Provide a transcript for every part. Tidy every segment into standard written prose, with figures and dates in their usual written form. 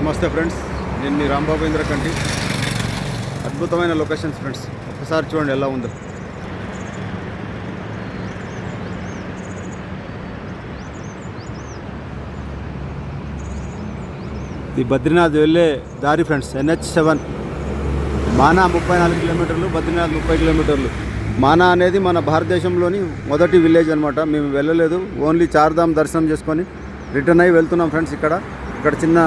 నమస్తే ఫ్రెండ్స్, నేను మీ రాంబాబు ఇంద్రకంటి. అద్భుతమైన లొకేషన్స్ ఫ్రెండ్స్, ఒక్కసారి చూడండి ఎలా ఉందో. ఇది బద్రీనాథ్ వెళ్ళే దారి ఫ్రెండ్స్. NH7 మానా 34 కిలోమీటర్లు, బద్రీనాథ్ 30 కిలోమీటర్లు. మానా అనేది మన భారతదేశంలోని మొదటి విలేజ్ అనమాట. మేము వెళ్ళలేదు, ఓన్లీ చార్ధామ్ దర్శనం చేసుకొని రిటర్న్ అయ్యి వెళ్తున్నాం ఫ్రెండ్స్. ఇక్కడ చిన్న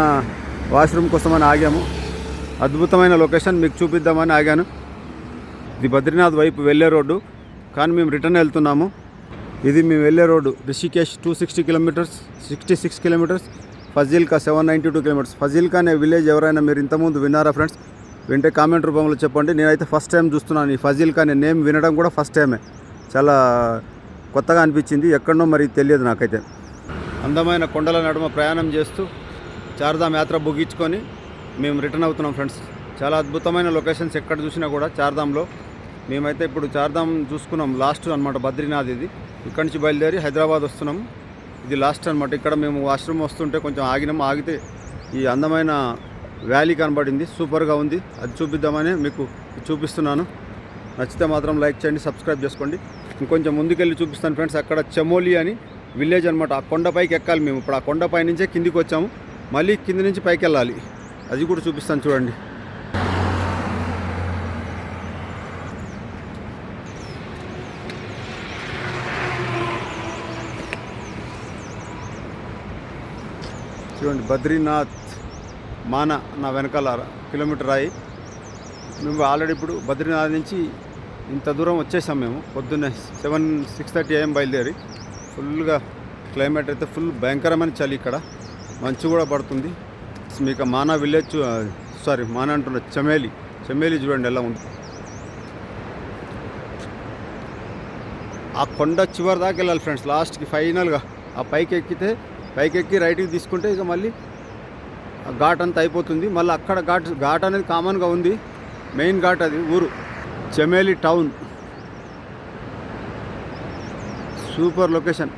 వాష్రూమ్ కోసమని ఆగాము. అద్భుతమైన లొకేషన్ మీకు చూపిద్దామని ఆగాను. ఇది బద్రీనాథ్ వైపు వెళ్ళే రోడ్డు, కానీ మేము రిటర్న్ వెళ్తున్నాము. ఇది మేము వెళ్ళే road. Rishikesh 260 kilometres, 66 kilometres, Fazilka 792 kilometres. Fazilka అనే విలేజ్ ఎవరైనా మీరు ఇంతకుముందు విన్నారా ఫ్రెండ్స్? వింటే కామెంట్ రూపంలో చెప్పండి. నేనైతే ఫస్ట్ టైం చూస్తున్నాను ఈ ఫజిల్కా అనే నేమ్ వినడం కూడా ఫస్ట్ టైమే. చాలా కొత్తగా అనిపించింది, ఎక్కడనో మరి తెలియదు నాకైతే. అందమైన కొండల నడుమ ప్రయాణం చేస్తూ చార్ధామ్ యాత్ర ముగించుకొని మేము రిటర్న్ అవుతున్నాం ఫ్రెండ్స్. చాలా అద్భుతమైన లొకేషన్స్ ఎక్కడ చూసినా కూడా చార్ధామ్లో. మేమైతే ఇప్పుడు చార్ధామ్ చూసుకున్నాం, లాస్ట్ అనమాట బద్రీనాథ్. ఇది ఇక్కడి నుంచి బయలుదేరి హైదరాబాద్ వస్తున్నాం. ఇది లాస్ట్ అనమాట. ఇక్కడ మేము వాష్రూమ్ వస్తుంటే కొంచెం ఆగినాం. ఆగితే ఈ అందమైన వ్యాలీ కనబడింది, సూపర్గా ఉంది. అది చూపిద్దామని మీకు చూపిస్తున్నాను. నచ్చితే మాత్రం లైక్ చేయండి, సబ్స్క్రైబ్ చేసుకోండి. ఇంకొంచెం ముందుకెళ్ళి చూపిస్తాను ఫ్రెండ్స్. అక్కడ చమోలి అని విలేజ్ అనమాట. ఆ కొండపైకి ఎక్కాలి మేము. ఇప్పుడు ఆ కొండపై నుంచే కిందికి వచ్చాము, మళ్ళీ కింది నుంచి పైకి వెళ్ళాలి. అది కూడా చూపిస్తాను చూడండి. చూడండి, బద్రీనాథ్ మానా నా వెనకాల కిలోమీటర్ అయ్యి మేము ఆల్రెడీ ఇప్పుడు బద్రీనాథ్ నుంచి ఇంత దూరం వచ్చేసాం మేము. పొద్దున్నే 6:30 AM బయలుదేరి. ఫుల్గా క్లైమేట్ అయితే ఫుల్ భయంకరమైన చలి. ఇక్కడ మంచు కూడా పడుతుంది. మీకు మానా విలేజ్ మానా అంటున్న చమేలి చూడండి ఎలా ఉంది. ఆ కొండ చివరి దాకా వెళ్ళాలి ఫ్రెండ్స్. లాస్ట్కి ఫైనల్గా ఆ పైకెక్కి రైట్కి తీసుకుంటే ఇక మళ్ళీ ఆ ఘాట్ అంతా అయిపోతుంది. మళ్ళీ అక్కడ ఘాట్ అనేది కామన్గా ఉంది, మెయిన్ ఘాట్ అది ఊరు చమేలి టౌన్. Super location.